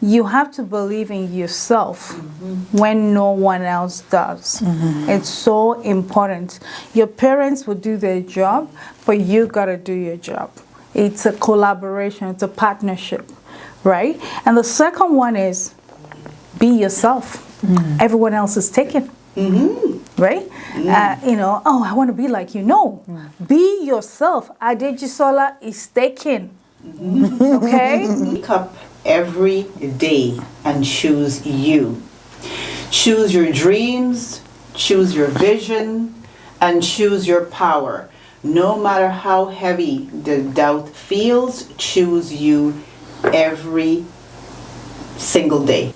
you have to believe in yourself when no one else does. It's so important. Your parents will do their job, but you got to do your job. It's a collaboration, it's a partnership, right? And the second one is be yourself. Everyone else is taken. Right? Oh, I want to be like you. No. Be yourself. Adejisola is taken. Okay? Wake up every day and choose you. Choose your dreams, choose your vision, and choose your power. No matter how heavy the doubt feels, choose you every single day.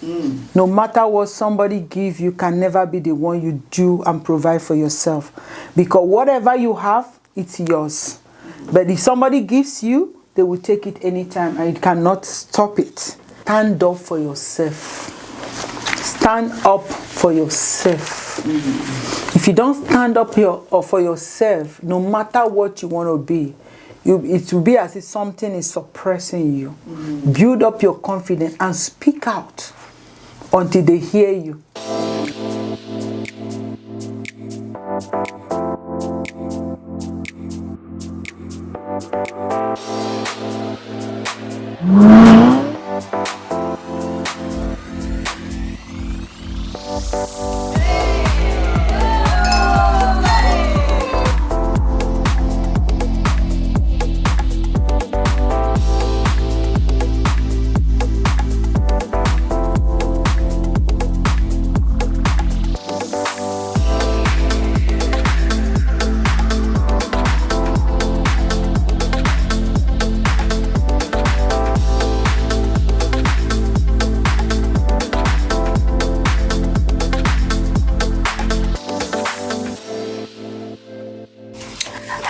No matter what somebody gives, you can never be the one you do and provide for yourself. Because whatever you have, it's yours. But if somebody gives you, they will take it anytime and you cannot stop it. Stand up for yourself. Stand up for yourself. If you don't stand up for yourself, no matter what you want to be, it will be as if something is suppressing you. Build up your confidence and speak out until they hear you.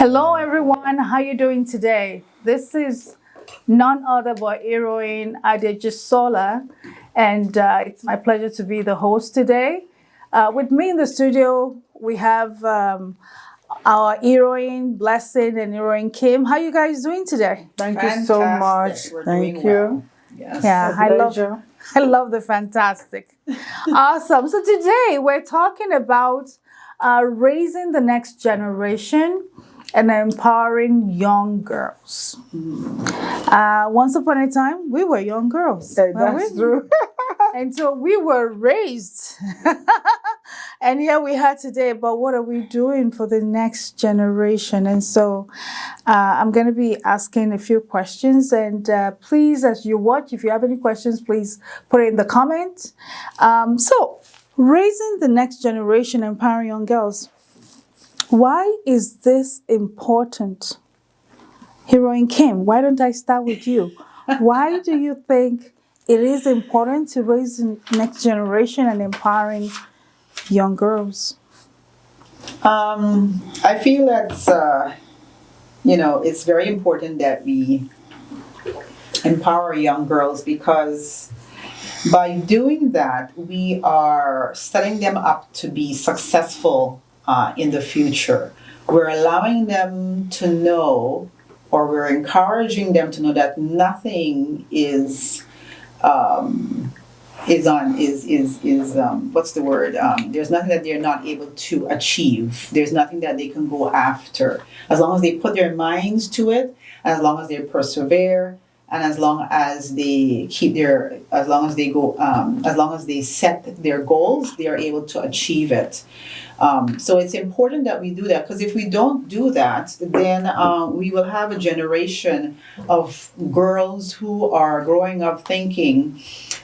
Hello everyone, how you doing today? This is none other but Heroine Adejisola, and it's my pleasure to be the host today. With me in the studio, we have our Heroine Blessing and Heroine Kim. How you guys doing today? Thank you so much. Thank you. Well. Yes. Yeah, I love the fantastic. Awesome. So today we're talking about raising the next generation and empowering young girls. Once upon a time, we were young girls. That's true. And so we were raised. And here we are today, but what are we doing for the next generation? And so I'm going to be asking a few questions. And please, as you watch, if you have any questions, please put it in the comments. So raising the next generation, empowering young girls. Why is this important? Heroine Kim, why don't I start with you? Why do you think it is important to raise the next generation and empowering young girls? I feel that's, it's very important that we empower young girls, because by doing that, we are setting them up to be successful in the future. We're allowing them to know, or we're encouraging them to know, that nothing is what's the word? There's nothing that they're not able to achieve. There's nothing that they can go after, as long as they put their minds to it, as long as they persevere, and as long as they as long as they set their goals, they are able to achieve it. So it's important that we do that, because if we don't do that, then we will have a generation of girls who are growing up thinking,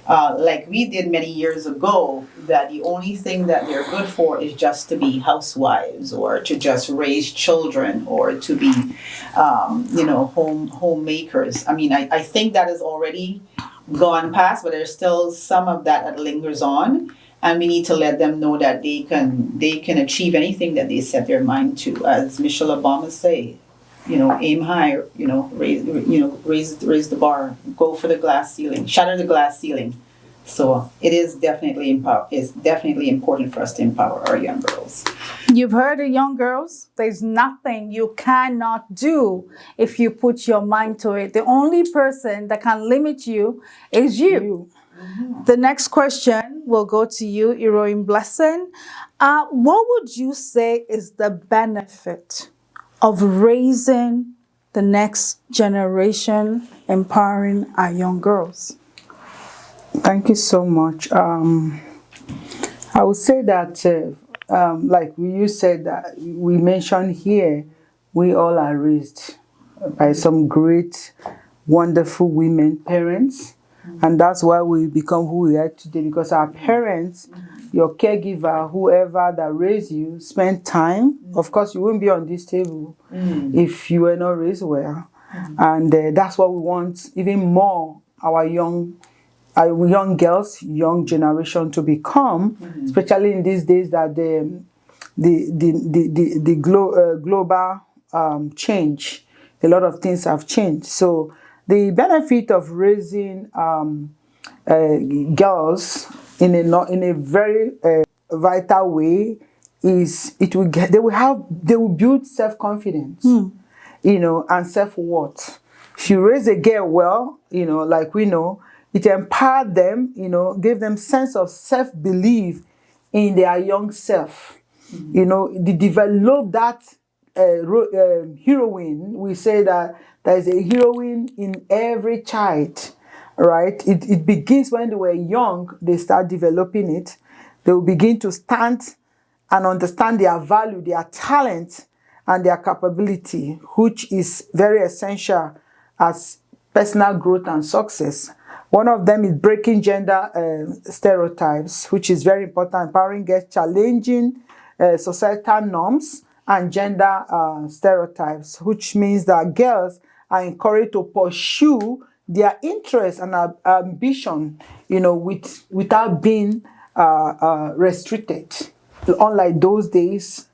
like we did many years ago, that the only thing that they're good for is just to be housewives, or to just raise children, or to be, homemakers. I mean, I think that has already gone past, but there's still some of that lingers on. And we need to let them know that they can achieve anything that they set their mind to. As Michelle Obama say, aim high, raise the bar, go for the glass ceiling, shatter the glass ceiling. So it is definitely important for us to empower our young girls. You've heard of young girls. There's nothing you cannot do if you put your mind to it. The only person that can limit you is you. The next question will go to you, Heroine Blessing. What would you say is the benefit of raising the next generation, empowering our young girls? Thank you so much. I would say that, like you said, that we mentioned here, we all are raised by some great, wonderful women, parents. And that's why we become who we are today, because our parents, your caregiver, whoever that raised you, spent time. Of course, you wouldn't be on this table if you were not raised well. And that's what we want even more our young girls, young generation to become, especially in these days that the global change, a lot of things have changed. So the benefit of raising girls in a very vital way is they will build self-confidence, and self-worth. If you raise a girl well, like we know, it empowered them, gave them sense of self-belief in their young self. They develop that heroine. We say that there is a heroine in every child, right? It begins when they were young, they start developing it. They will begin to stand and understand their value, their talent, and their capability, which is very essential as personal growth and success. One of them is breaking gender stereotypes, which is very important, empowering girls, challenging societal norms and gender stereotypes, which means that girls are encouraged to pursue their interests and ambition, without being restricted. Unlike those days,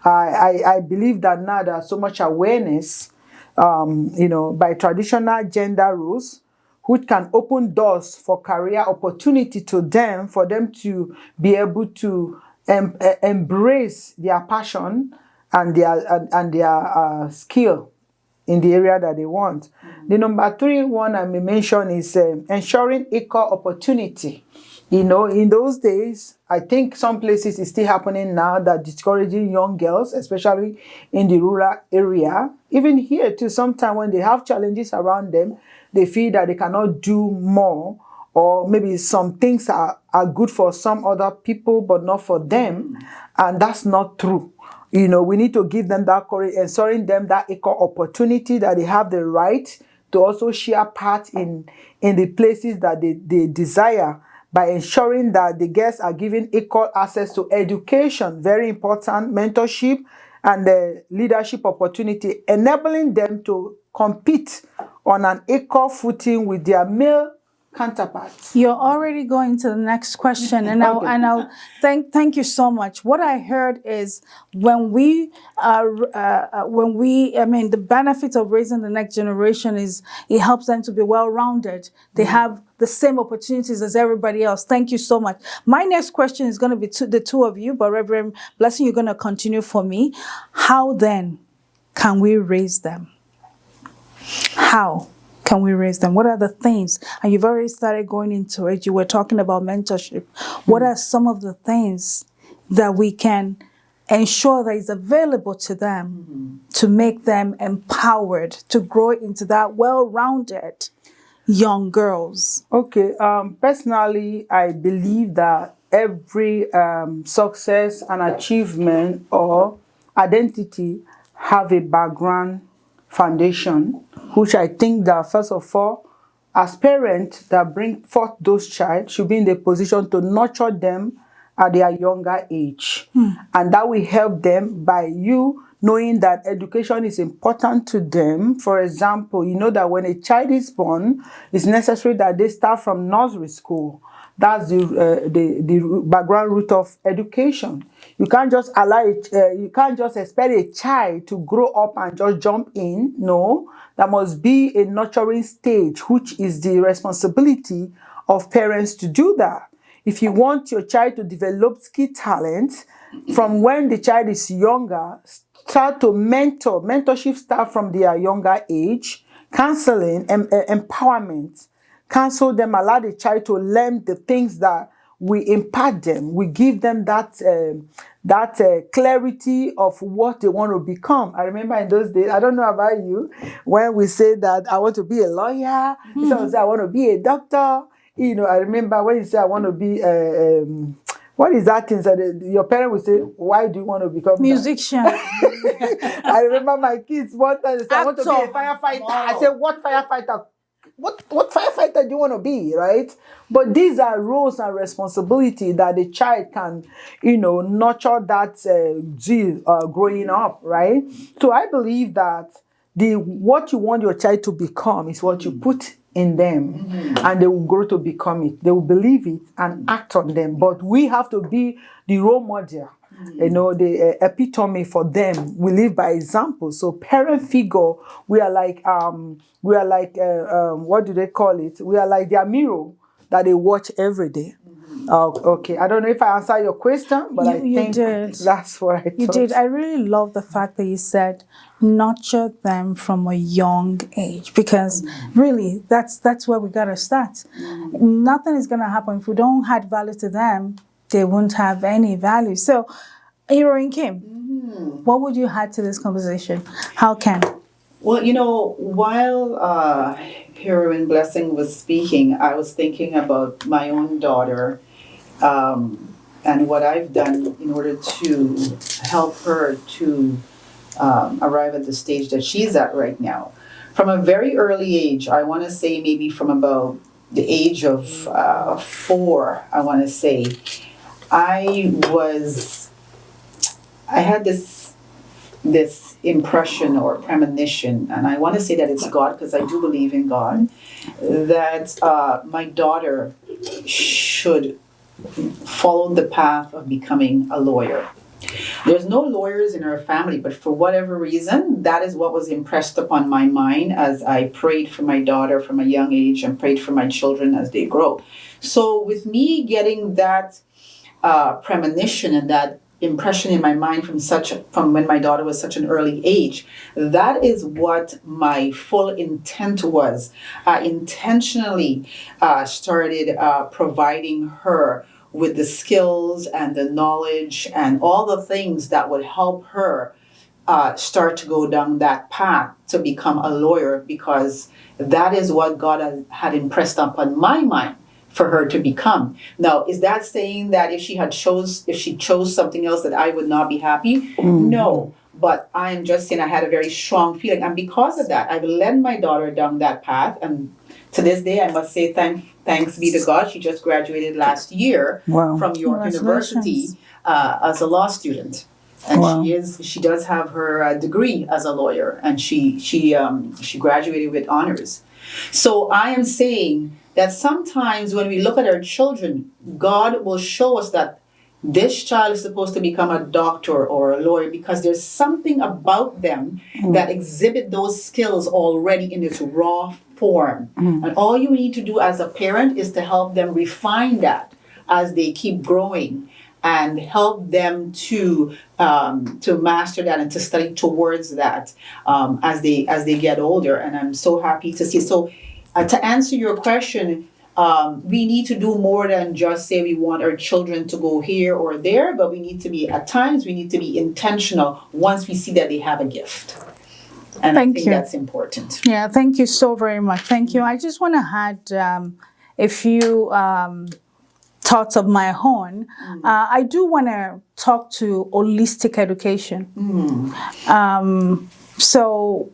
I believe that now there's so much awareness, by traditional gender roles, which can open doors for career opportunity to them, for them to be able to embrace their passion and their skill in the area that they want. The number 3 one I may mention is ensuring equal opportunity. In those days, I think some places it's still happening now, that discouraging young girls, especially in the rural area. Even here too, sometimes when they have challenges around them, they feel that they cannot do more, or maybe some things are good for some other people, but not for them. And that's not true. We need to give them that courage, ensuring them that equal opportunity, that they have the right to also share part in the places that they desire, by ensuring that the girls are given equal access to education, very important, mentorship, and the leadership opportunity, enabling them to compete on an equal footing with their male counterparts. You're already going to the next question, and I'll thank you so much. What I heard is the benefit of raising the next generation is it helps them to be well-rounded. They have the same opportunities as everybody else. Thank you so much. My next question is going to be to the two of you, but Reverend Blessing, you're going to continue for me. How then can we raise them? How can we raise them? What are the things? And you've already started going into it. You were talking about mentorship. What are some of the things that we can ensure that is available to them to make them empowered to grow into that well-rounded young girls? Okay. Personally, I believe that every success and achievement or identity have a background foundation, which I think that first of all, as parents that bring forth those child should be in the position to nurture them at their younger age. And that will help them by you knowing that education is important to them. For example, you know that when a child is born, it's necessary that they start from nursery school. That's the background root of education. You can't just you can't just expect a child to grow up and just jump in. No, there must be a nurturing stage, which is the responsibility of parents to do that. If you want your child to develop skill talent from when the child is younger, start to mentor. Mentorship start from their younger age, counseling and empowerment counsel them, allow the child to learn the things that we impart them. We give them that clarity of what they want to become. I remember in those days, I don't know about you, when we say that I want to be a lawyer, someone say I want to be a doctor. You know, I remember when you say I want to be what is that thing? So your parent will say, why do you want to become musician? I remember my kids one time they said, I want to be a firefighter. Wow. I said, what firefighter? What firefighter do you want to be, right? But these are roles and responsibility that the child can, nurture that zeal growing up, right? So I believe that what you want your child to become is what you put in them, and they will grow to become it. They will believe it and act on them. But we have to be the role model, the epitome for them. We live by example. So parent figure, we are like what do they call it? We are like their mirror that they watch every day. Okay, I don't know if I answered your question, but I think that's what I thought. You did. I really love the fact that you said nurture them from a young age, because really that's where we gotta start. Nothing is gonna happen if we don't add value to them. They won't have any value. So, Heroine Kim, what would you add to this conversation? How can? Well, while Heroine Blessing was speaking, I was thinking about my own daughter and what I've done in order to help her to arrive at the stage that she's at right now. From a very early age, I want to say maybe from about the age of 4, I want to say, I had this impression or premonition, and I want to say that it's God, because I do believe in God, that my daughter should follow the path of becoming a lawyer. There's no lawyers in our family, but for whatever reason, that is what was impressed upon my mind as I prayed for my daughter from a young age and prayed for my children as they grow. So with me getting that premonition and that impression in my mind from when my daughter was such an early age, that is what my full intent was. I intentionally started providing her with the skills and the knowledge and all the things that would help her start to go down that path to become a lawyer, because that is what God had impressed upon my mind for her to become. Now, is that saying that if she chose something else that I would not be happy? No, but I am just saying I had a very strong feeling, and because of that, I've led my daughter down that path. And to this day, I must say thanks be to God. She just graduated last year from York University as a law student, and she does have her degree as a lawyer, and she graduated with honors. So I am saying that sometimes when we look at our children, God will show us that this child is supposed to become a doctor or a lawyer, because there's something about them that exhibit those skills already in its raw form. And all you need to do as a parent is to help them refine that as they keep growing, and help them to master that and to study towards that as they get older. And I'm so happy to see. So to answer your question, we need to do more than just say we want our children to go here or there, but we need to be intentional once we see that they have a gift. And I think that's important. Yeah, thank you so very much. Thank you. I just want to add a few thoughts of my own. I do want to talk to holistic education. So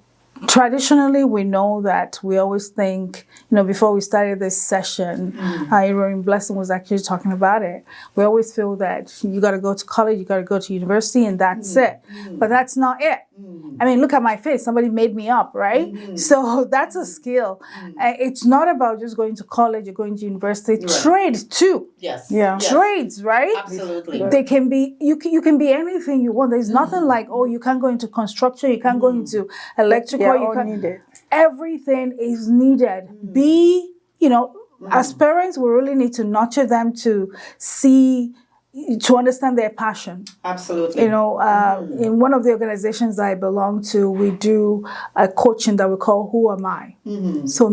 traditionally, we know that we always think, before we started this session, Heroine Blessing was actually talking about it. We always feel that you got to go to college, you got to go to university, and that's it. But that's not it. I mean, look at my face. Somebody made me up, right? So that's a skill. It's not about just going to college or going to university. Right. Trade too. Yes. Yeah. Yes. Trades, right? Absolutely. They can be. You can be anything you want. There's nothing like, you can't go into construction. You can't go into electrical. Everything is needed. As parents, we really need to nurture them to understand their passion. Absolutely. In one of the organizations I belong to, we do a coaching that we call Who Am I? So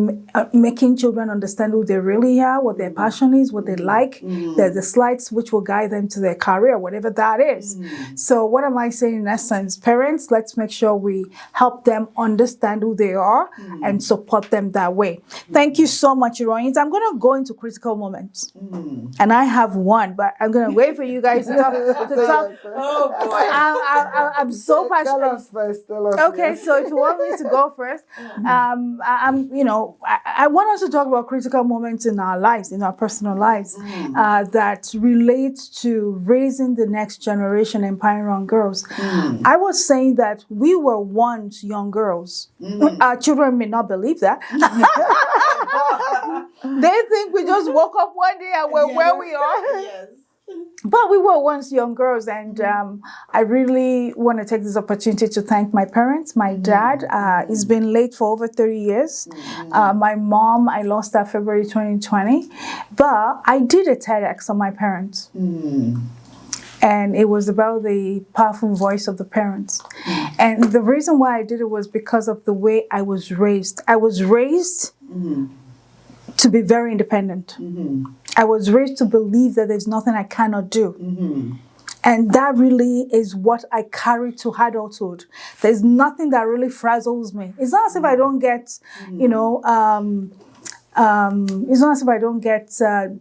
making children understand who they really are, what their passion is, what they like, the slights which will guide them to their career, whatever that is. So what am I saying in essence? Parents, let's make sure we help them understand who they are and support them that way. Thank you so much, Heroines. I'm going to go into critical moments. And I have one, but I'm going to wait for you guys to talk. Oh, boy. I'm so passionate. Tell us first. Okay, so if you want me to go first, I want us to talk about critical moments in our lives, in our personal lives, that relate to raising the next generation, empowering girls. I was saying that we were once young girls. Our children may not believe that. They think we just woke up one day and we're where we are. Yes. But we were once young girls, and I really want to take this opportunity to thank my parents. My dad, he's been late for over 30 years. My mom, I lost her February 2020. But I did a TEDx on my parents. And it was about the powerful voice of the parents. And the reason why I did it was because of the way I was raised. I was raised to be very independent. I was raised to believe that there's nothing I cannot do. And that really is what I carry to adulthood. There's nothing that really frazzles me. It's not as if I don't get, it's not as if I don't get, some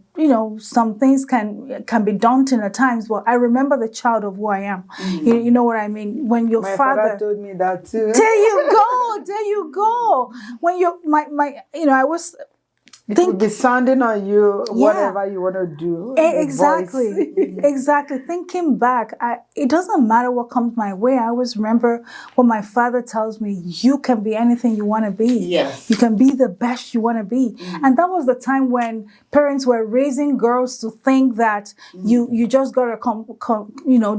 things can be daunting at times, but I remember the child of who I am. You know what I mean? When your My father told me that too. There you go. When I was... It would be sounding on you, whatever you want to do. Exactly. Exactly. Thinking back, it doesn't matter what comes my way. I always remember when my father tells me, you can be anything you want to be. Yes. You can be the best you want to be. And that was the time when parents were raising girls to think that you just got to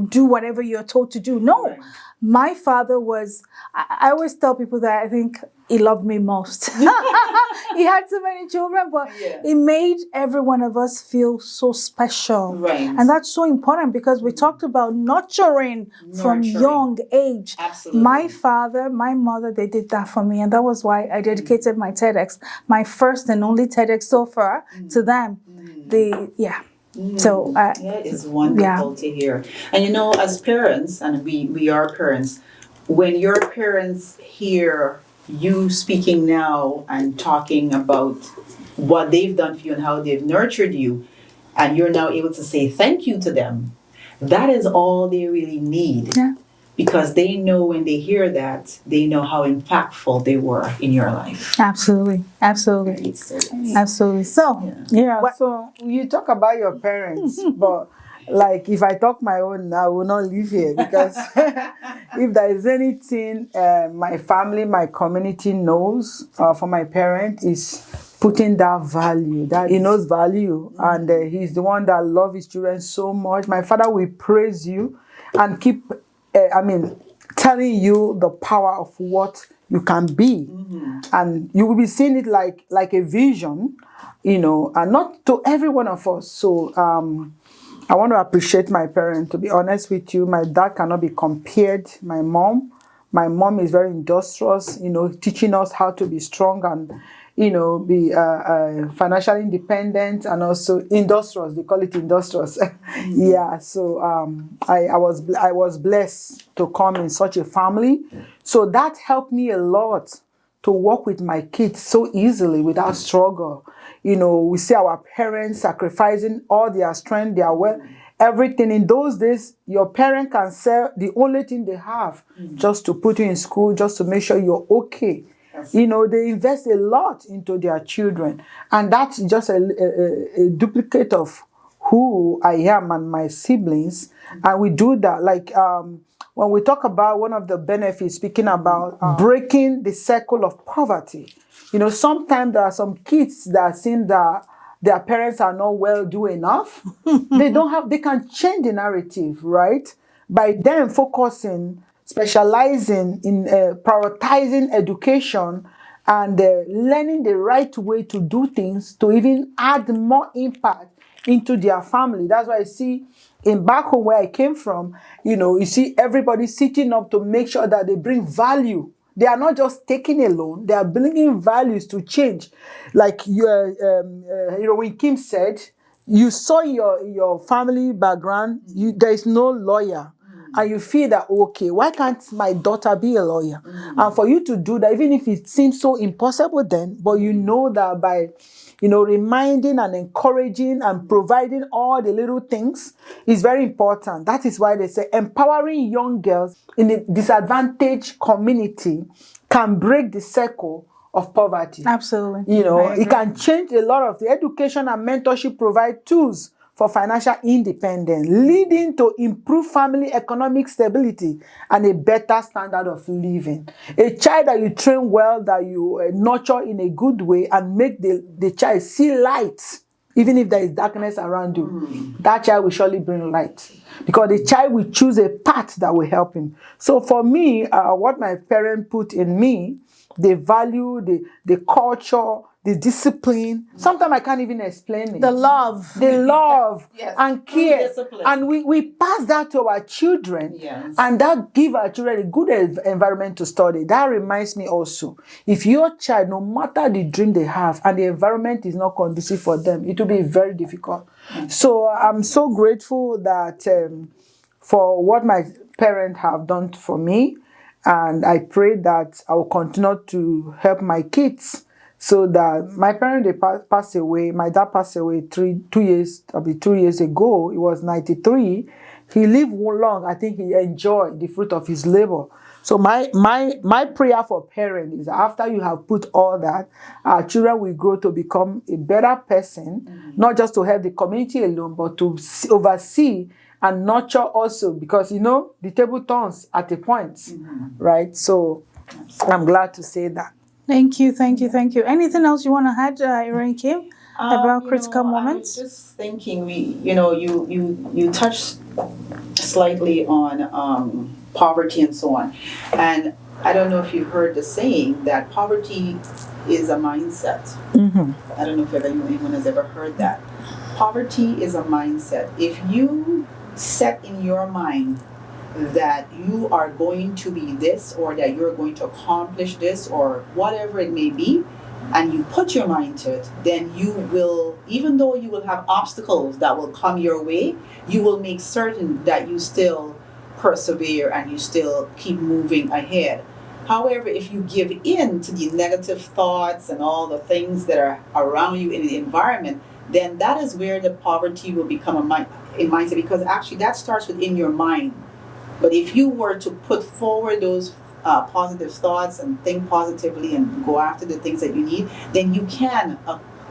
do whatever you're told to do. No. Right. My father was, I always tell people that I think he loved me most. He had so many children, but it made every one of us feel so special. Right. And that's so important because we talked about nurturing from young age. Absolutely. My father, my mother, they did that for me. And that was why I dedicated my TEDx, my first and only TEDx so far, to them. So that is wonderful to hear. And as parents, and we are parents, when your parents hear you speaking now and talking about what they've done for you and how they've nurtured you, and you're now able to say thank you to them, that is all they really need. Yeah. Because they know when they hear that, they know how impactful they were in your life. Absolutely. Absolutely. Absolutely. So, so you talk about your parents, but like if I talk my own, I will not live here because if there is anything my family, my community knows for my parent is putting that value, that he knows value, and he's the one that loves his children so much. My father will praise you and keep telling you the power of what you can be. And you will be seeing it like a vision, and not to every one of us. So I want to appreciate my parents. To be honest with you, my dad cannot be compared. My mom is very industrious, teaching us how to be strong and be financially independent, and also industrious. They call it industrious. So I was blessed to come in such a family. So that helped me a lot to work with my kids so easily without struggle. We see our parents sacrificing all their strength, their wealth, everything. In those days, your parent can sell the only thing they have just to put you in school, just to make sure you're okay. They invest a lot into their children. And that's just a duplicate of who I am and my siblings. And we do that. Like when we talk about one of the benefits, speaking about breaking the cycle of poverty. Sometimes there are some kids that think that their parents are not well do enough. They can change the narrative, right? By them focusing, specializing in prioritizing education and learning the right way to do things to even add more impact into their family. That's why I see in back home where I came from, you see everybody sitting up to make sure that they bring value They are not just taking a loan, they are bringing values to change. Like your Heroine Kim said, you saw your family background, there is no lawyer. And you feel that, okay, why can't my daughter be a lawyer? And for you to do that, even if it seems so impossible then, but you know that by, reminding and encouraging and providing all the little things is very important. That is why they say empowering young girls in a disadvantaged community can break the circle of poverty. Absolutely. It can change a lot of the education and mentorship provide tools for financial independence, leading to improved family economic stability and a better standard of living. A child that you train well, that you nurture in a good way and make the child see light, even if there is darkness around you, that child will surely bring light. Because the child will choose a path that will help him. So for me, what my parents put in me, the value, the culture, the discipline. Sometimes I can't even explain it. The love. Yes. And care. Discipline. And we pass that to our children. Yes. And that give our children a good environment to study. That reminds me also, if your child, no matter the dream they have, and the environment is not conducive for them, it will be very difficult. So I'm so grateful that for what my parents have done for me. And I pray that I will continue to help my kids, so that my parents, they passed away. My dad passed away 2 years ago. He was 93. He lived long. I think he enjoyed the fruit of his labor. So my prayer for parents is that after you have put all that, our children will grow to become a better person, not just to help the community alone, but to oversee and nurture also, because the table turns at a point, right? So I'm glad to say that. Thank you. Anything else you want to add, Heroine Kim, about critical moments? I was just thinking, you touched slightly on poverty and so on, and I don't know if you've heard the saying that poverty is a mindset. I don't know if anyone has ever heard that. Poverty is a mindset. If you set in your mind that you are going to be this, or that you're going to accomplish this, or whatever it may be, and you put your mind to it, then you will, even though you will have obstacles that will come your way, you will make certain that you still persevere and you still keep moving ahead. However, if you give in to the negative thoughts and all the things that are around you in the environment, then that is where the poverty will become a mindset, because actually that starts within your mind. But if you were to put forward those positive thoughts and think positively and go after the things that you need, then you can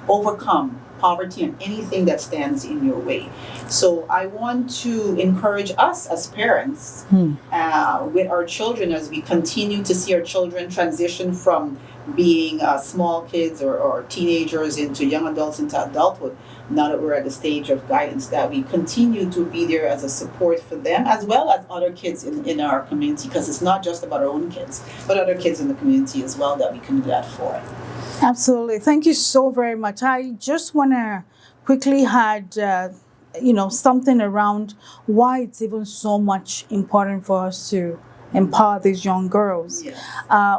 overcome poverty and anything that stands in your way. So I want to encourage us as parents with our children, as we continue to see our children transition from being small kids or teenagers into young adults, into adulthood. Now that we're at the stage of guidance, that we continue to be there as a support for them, as well as other kids in our community, because it's not just about our own kids, but other kids in the community as well that we can do that for. Absolutely. Thank you so very much. I just want to quickly add, something around why it's even so much important for us to empower these young girls. Yes.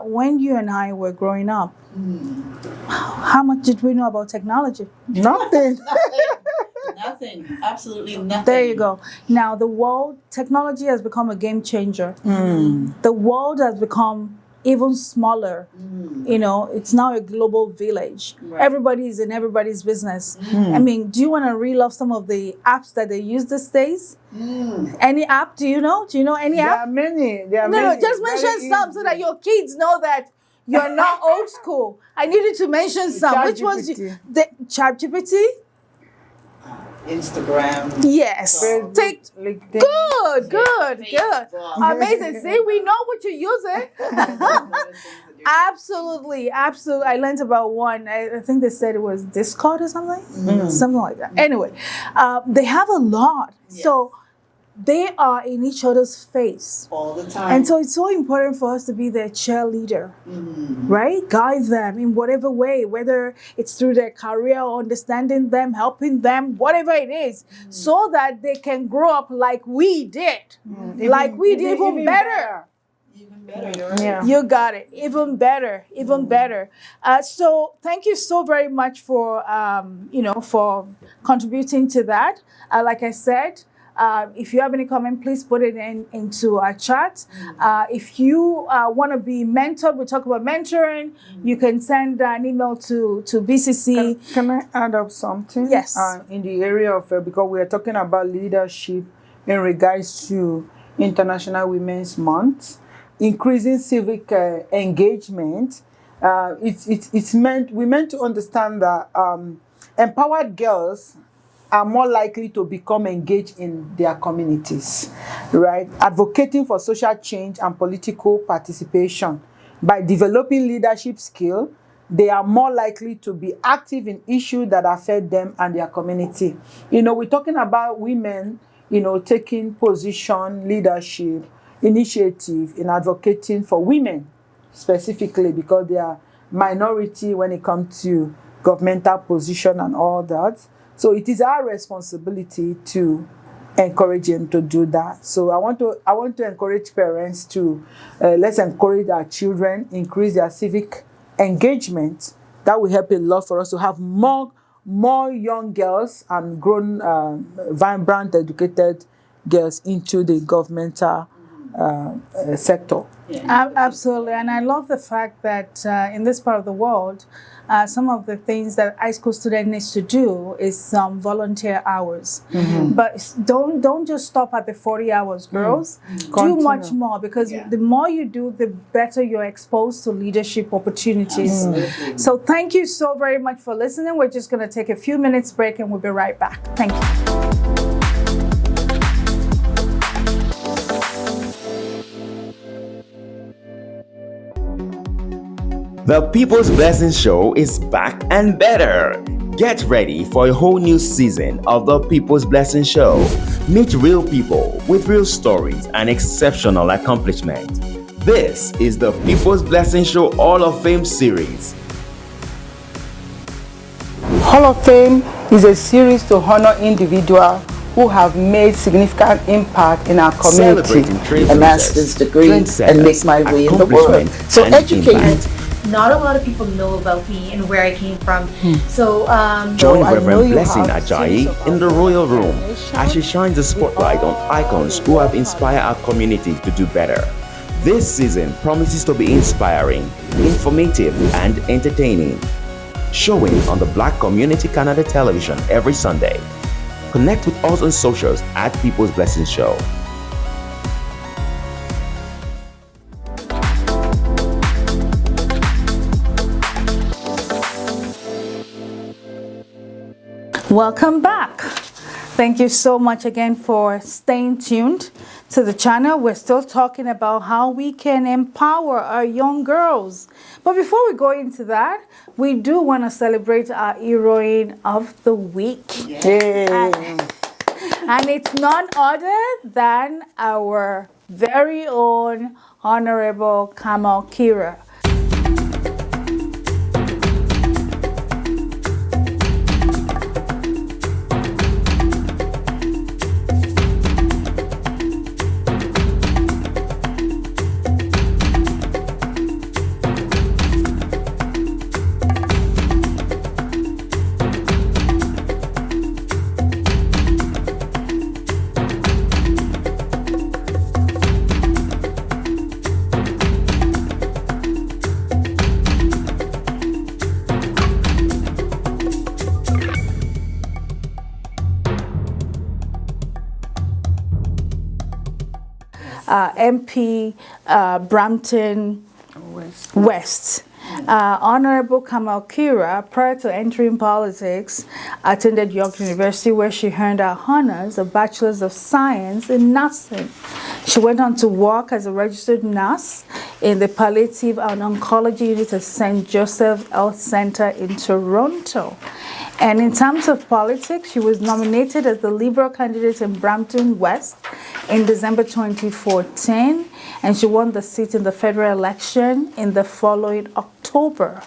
When you and I were growing up, how much did we know about technology? Nothing. Nothing. Absolutely nothing. There you go. Now, technology has become a game changer. The world has become even smaller. It's now a global village. Right. Everybody is in everybody's business. I mean, do you want to reel off some of the apps that they use these days? Any app? Do you know any There app? are many. No, just mention some so that your kids know that you're not old school. I needed to mention some. Which ones? The ChatGPT? Instagram. Yes. Facebook, LinkedIn. Good. Amazing. See, we know what you're using. Absolutely. I learned about one. I think they said it was Discord or something. Something like that. Anyway, they have a lot. Yes. So they are in each other's face. All the time. And so it's so important for us to be their cheerleader, right? Guide them in whatever way, whether it's through their career or understanding them, helping them, whatever it is, so that they can grow up like we did. Like we did, even better. Even better, you're right. Yeah. You got it. Even better. Even better. So thank you so very much for for contributing to that. Like I said, if you have any comment, please put it into our chat. If you want to be mentored, we talk about mentoring. You can send an email to BCC. Can I add up something? Yes. In the area of, because we are talking about leadership in regards to International Women's Month, increasing civic engagement. It's meant to understand that empowered girls are more likely to become engaged in their communities, right? Advocating for social change and political participation. By developing leadership skill, they are more likely to be active in issues that affect them and their community. We're talking about women, taking position, leadership, initiative in advocating for women specifically because they are minority when it comes to governmental position and all that. So it is our responsibility to encourage them to do that. So I want to encourage parents to let's encourage our children, increase their civic engagement. That will help a lot for us to have more young girls and grown, vibrant, educated girls into the governmental sector. Yeah. Absolutely, and I love the fact that in this part of the world, some of the things that high school student needs to do is some volunteer hours. But don't just stop at the 40 hours, girls. Do Continue. much more because the more you do, the better you're exposed to leadership opportunities. Absolutely. So thank you so very much for listening. We're just going to take a few minutes break and we'll be right back. Thank you. The People's Blessing Show is back and better. Get ready for a whole new season of The People's Blessing Show. Meet real people with real stories and exceptional accomplishment. This is the People's Blessing Show Hall of Fame series. Hall of Fame is a series to honor individuals who have made significant impact in our community. Celebrating A master's degree and make my way in the world. So educate. Not a lot of people know about me and where I came from. So, Join I know Reverend you Blessing have Ajayi series of in the Royal Room information as she shines the spotlight on icons who have inspired our community to do better. This season promises to be inspiring, informative, and entertaining. Showing on the Black Community Canada Television every Sunday. Connect with us on socials at People's Blessing Show. Welcome back. Thank you so much again for staying tuned to the channel. We're still talking about how we can empower our young girls. But before we go into that, we do want to celebrate our heroine of the week. Yay. And it's none other than our very own Honorable Kamal Kira. MP Brampton West. Honorable Kamal Kira, prior to entering politics, attended York University where she earned her honors, a Bachelor's of Science in Nursing. She went on to work as a registered nurse in the Palliative and Oncology Unit at St. Joseph Health Center in Toronto. And in terms of politics, she was nominated as the Liberal candidate in Brampton West in December 2014, and she won the seat in the federal election in the following October.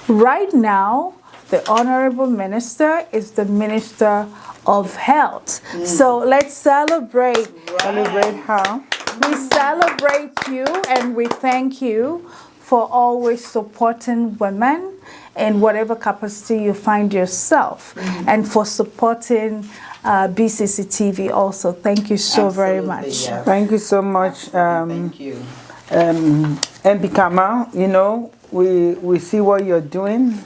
Right now, the Honorable Minister is the Minister of Health. So let's celebrate. Celebrate her. We celebrate you and we thank you for always supporting women in whatever capacity you find yourself, and for supporting BCCTV also. Thank you so very much. Yes. Thank you so much. Thank you. MP Kama, you know, we see what you're doing.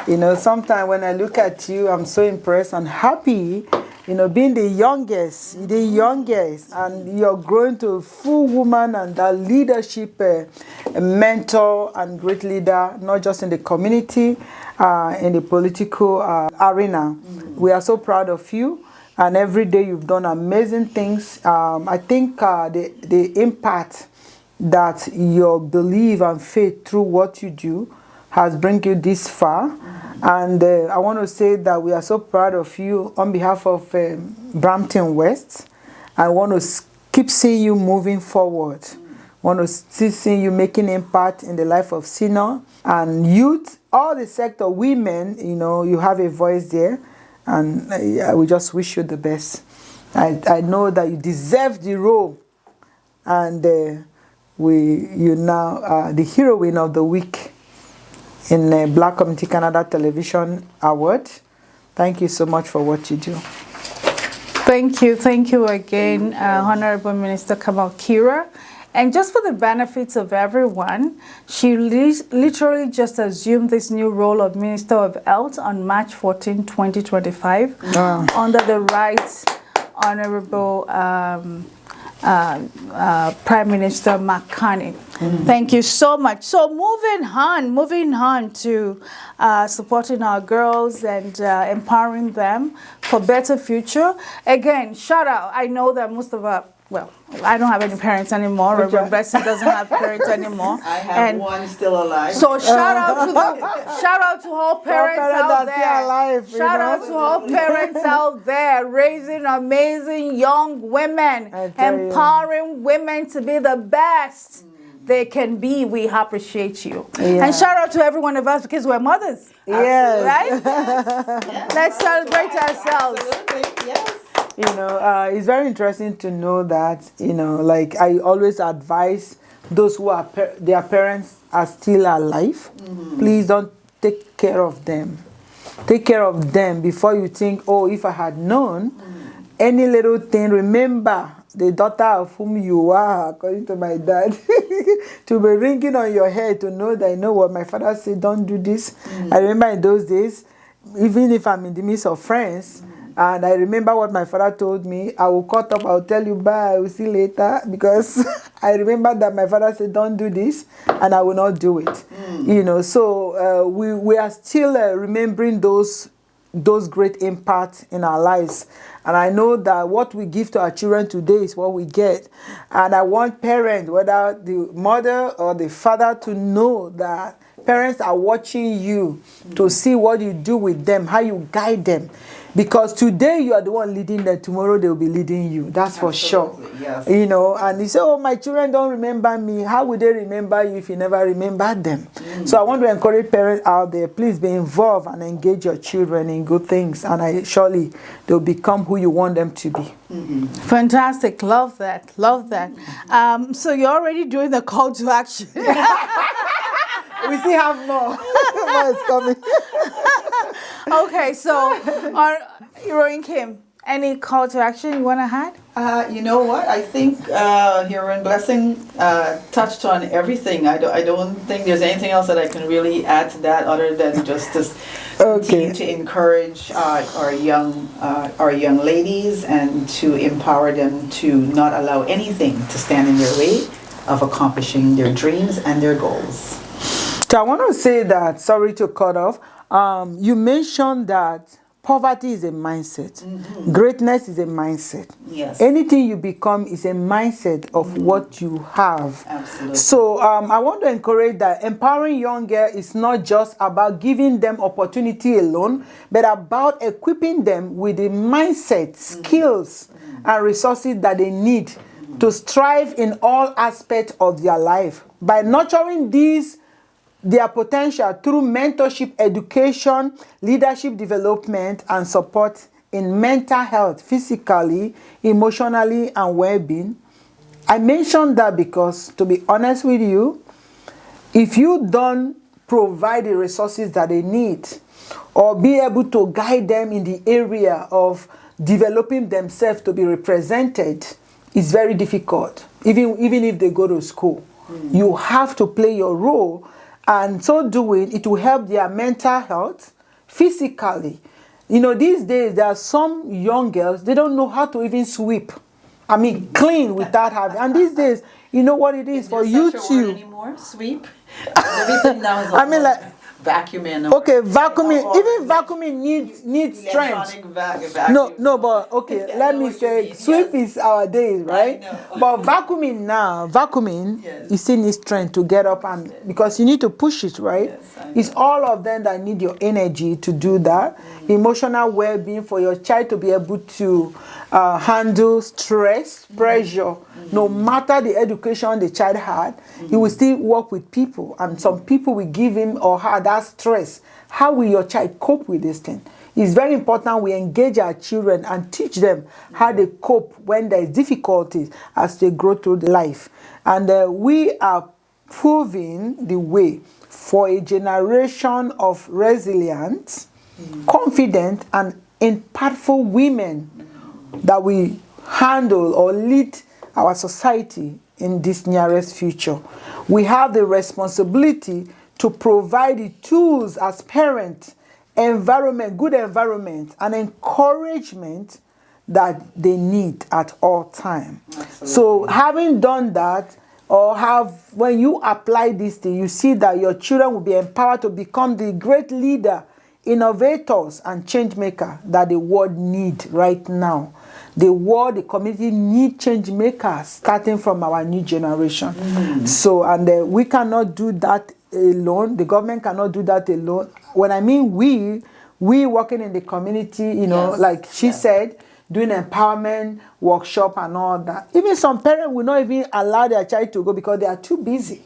You know, sometimes when I look at you, I'm so impressed and happy, you know, being the youngest, and you're growing to a full woman and that leadership mentor and great leader, not just in the community, in the political arena. We are so proud of you, and every day you've done amazing things. I think the impact that your belief and faith through what you do has brought you this far. And I want to say that we are so proud of you on behalf of Brampton West. I want to keep seeing you moving forward. Want to still see you making impact in the life of senior and youth, all the sector, women, you know, you have a voice there. And we just wish you the best. I know that you deserve the role. And you now are the heroine of the week in Black Community Canada Television Award. Thank you so much for what you do. Thank you again, Honorable Minister Kamal Kira. And just for the benefits of everyone, she literally just assumed this new role of Minister of Health on March 14, 2025, under the Right Honorable Prime Minister Mark Carney. Thank you so much. So moving on to supporting our girls and empowering them for better future. Again, shout out. I know that most of our, well, I don't have any parents anymore. Reverend Blessing doesn't have parents anymore. I have one still alive. So shout out to all parents out there. Shout out to all parents out there raising amazing young women, empowering women to be the best they can be. We appreciate you. Yeah. And shout out to every one of us because we're mothers. Yes. Right? Yes. Let's celebrate ourselves. Absolutely. Yes. You know, it's very interesting to know that, you know, like I always advise those who are their parents are still alive. Please don't take care of them. Take care of them before you think, oh, if I had known any little thing, remember the daughter of whom you are, according to my dad, to be ringing on your head to know that, you know what, my father said, don't do this. I remember in those days, even if I'm in the midst of friends, and I remember what my father told me, I will cut up, I'll tell you bye, I will see you later, because I remember that my father said, don't do this, and I will not do it. You know, so we are still remembering those great impacts in our lives. And I know that what we give to our children today is what we get. And I want parents, whether the mother or the father, to know that parents are watching you to see what you do with them, how you guide them. Because today you are the one leading them, tomorrow they will be leading you. That's for sure. Yes. You know, and you say, oh, my children don't remember me. How would they remember you if you never remember them? So I want to encourage parents out there, please be involved and engage your children in good things. And surely they'll become who you want them to be. Fantastic. Love that. Love that. So you're already doing the call to action. We still have more. More is coming. Okay, so Heroine Kim, any call to action you want to add? You know what? I think Heroine Blessing touched on everything. I don't think there's anything else that I can really add to that other than just to continue to encourage our young ladies and to empower them to not allow anything to stand in their way of accomplishing their dreams and their goals. So I want to say that, sorry to cut off, you mentioned that poverty is a mindset. Greatness is a mindset. Yes. Anything you become is a mindset of what you have. Absolutely. So I want to encourage that empowering young girls is not just about giving them opportunity alone, but about equipping them with the mindset, skills, and resources that they need to strive in all aspects of their life. By nurturing their potential through mentorship, education, leadership development, and support in mental health, physically, emotionally, and well-being, I mentioned that because, to be honest with you, if you don't provide the resources that they need or be able to guide them in the area of developing themselves to be represented, it's very difficult, even if they go to school. You have to play your role, and so doing, it will help their mental health, physically. You know, these days, there are some young girls, they don't know how to even sweep. I mean, clean without having. And these days, you know what it is for you to anymore? Sweep. Everything now is I mean, like, vacuuming. okay, vacuuming, even vacuuming needs strength. No, but okay, let me say, sweep is our days, right? But vacuuming, Yes. you still need strength to get up, and because you need to push it, right? Yes, I It's all of them that need your energy to do that. Emotional well-being for your child to be able to handle stress, pressure. No matter the education the child had, he will still work with people, and some people will give him or her that stress. How will your child cope with this thing? It's very important we engage our children and teach them how they cope when there is difficulties as they grow through life. And we are proving the way for a generation of resilient, confident, and impactful women that we handle or lead our society in this nearest future. We have the responsibility to provide the tools as parents, environment, good environment, and encouragement that they need at all time. So having done that, or when you apply this thing, you see that your children will be empowered to become the great leader, innovators, and change maker that the world need right now. The world, the community need change makers starting from our new generation. So, and we cannot do that alone. The government cannot do that alone. When I mean we working in the community, you know, Yes. like she said, doing empowerment workshop and all that. Even some parents will not even allow their child to go because they are too busy.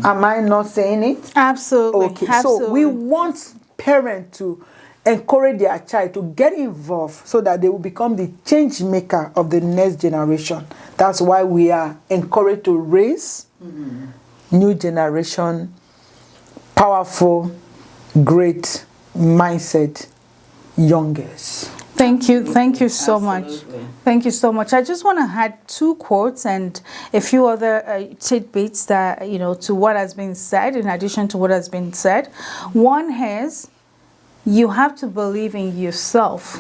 Am I not saying it? Absolutely. Okay, Absolutely. so we want parents to encourage their child to get involved so that they will become the change maker of the next generation. That's why we are encouraged to raise new generation, powerful, great mindset youngers. Thank you so much. Absolutely. Thank you so much. I just want to add 2 quotes and a few other tidbits that, you know, to what has been said, in addition to what has been said. One is, you have to believe in yourself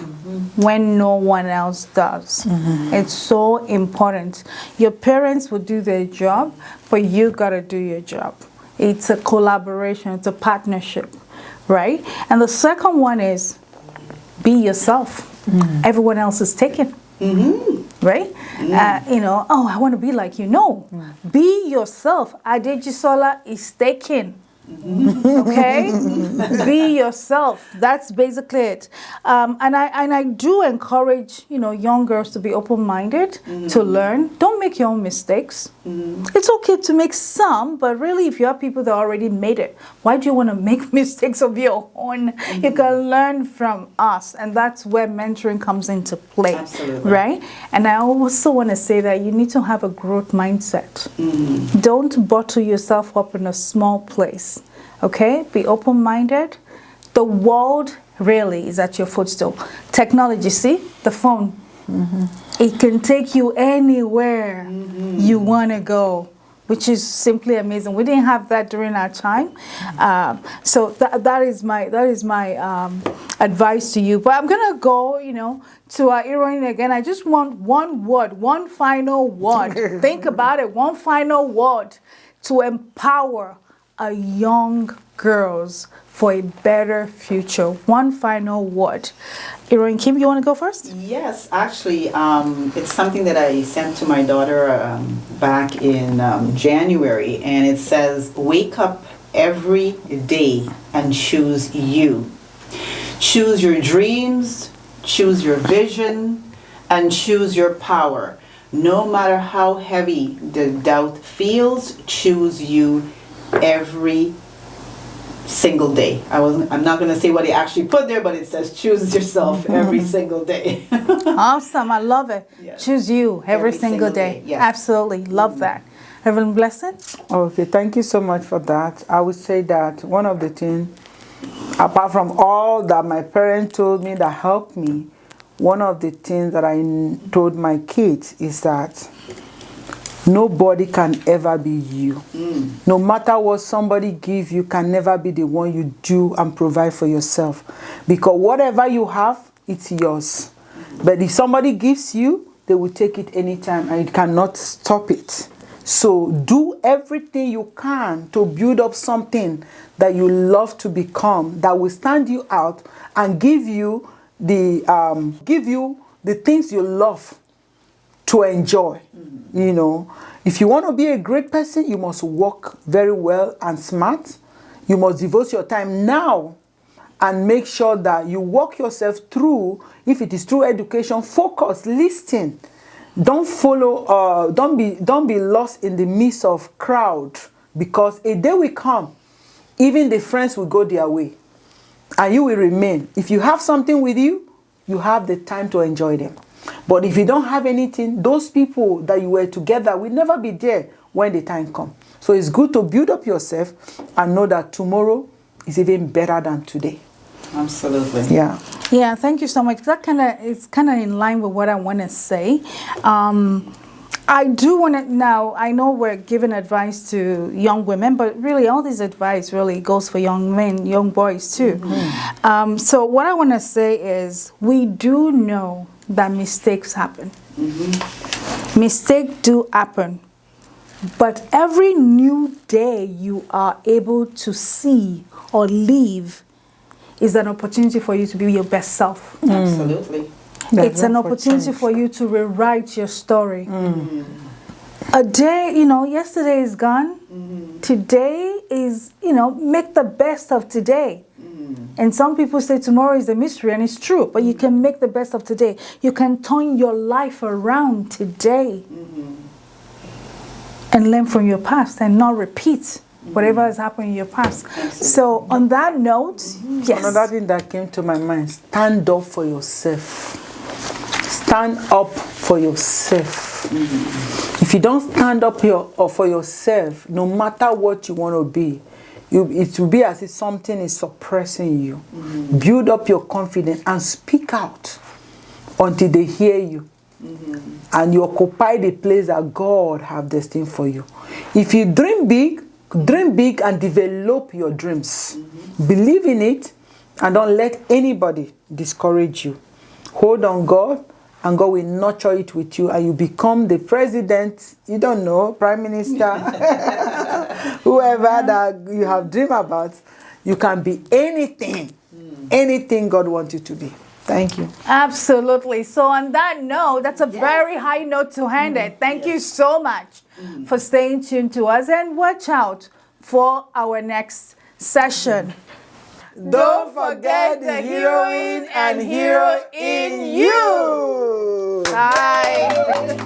when no one else does. It's so important. Your parents will do their job, but you got to do your job. It's a collaboration, it's a partnership, right? And the second one is, be yourself. Everyone else is taken. Right? You know, oh, I want to be like you. No. Be yourself. Adejisola is taken. Okay? Be yourself. That's basically it. And I do encourage, you know, young girls to be open-minded, to learn. Don't make your own mistakes. It's okay to make some, but really if you have people that already made it, why do you want to make mistakes of your own? You can learn from us, and that's where mentoring comes into play. Absolutely. Right? And I also want to say that you need to have a growth mindset. Don't bottle yourself up in a small place. Okay? Be open-minded. The world really is at your footstool. Technology, see? The phone. It can take you anywhere you want to go, which is simply amazing. We didn't have that during our time. So that is my advice to you. But I'm going to go, you know, to our heroine again. I just want one word, one final word. Think about it. One final word to empower our young girls for a better future. One final word. Heroine Kim, you want to go first? Yes, actually, it's something that I sent to my daughter back in January, and it says, wake up every day and choose you. Choose your dreams, choose your vision, and choose your power. No matter how heavy the doubt feels, choose you every single day. I'm not going to say what they actually put there, but it says choose yourself every single day. Awesome. I love it. Yes. Choose you every single day. Yes. Absolutely. Love that. Reverend Blessing? Okay, thank you so much for that. I would say that one of the things, apart from all that my parents told me that helped me, one of the things that I told my kids is that nobody can ever be you. No matter what somebody gives you can never be the one you do and provide for yourself. Because whatever you have, it's yours. But if somebody gives you, they will take it anytime and you cannot stop it. So do everything you can to build up something that you love to become, that will stand you out and give you the things you love to enjoy. You know, if you want to be a great person, you must work very well and smart. You must devote your time now and make sure that you walk yourself through. If it is through education, focus, listen. Don't follow, don't be lost in the midst of crowd, because a day will come, even the friends will go their way and you will remain. If you have something with you, you have the time to enjoy them. But if you don't have anything, those people that you were together will never be there when the time comes. So it's good to build up yourself and know that tomorrow is even better than today. Absolutely. Yeah. Yeah, thank you so much. That it's kind of in line with what I want to say. I do want to now, I know we're giving advice to young women, but really all this advice really goes for young men, young boys too. So what I want to say is we do know that mistakes happen. Mistakes do happen. But every new day you are able to see or live is an opportunity for you to be your best self. Absolutely. It's an opportunity for you to rewrite your story. A day, yesterday is gone. Today is, make the best of today. And some people say tomorrow is a mystery, and it's true, but you can make the best of today. You can turn your life around today and learn from your past and not repeat whatever has happened in your past. So on that note, yes. Another thing that came to my mind, stand up for yourself. Stand up for yourself. If you don't stand up for yourself, no matter what you want to be, it will be as if something is suppressing you. Build up your confidence and speak out until they hear you. And you occupy the place that God has destined for you. If you dream big and develop your dreams. Believe in it and don't let anybody discourage you. Hold on God, and God will nurture it with you, and you become the president, you don't know, prime minister, whoever that you have dreamed about. You can be anything, anything God wants you to be. Thank you. Absolutely. So on that note, that's a very high note to end it. Thank you so much for staying tuned to us, and watch out for our next session. Don't forget the heroine and hero in you. Bye.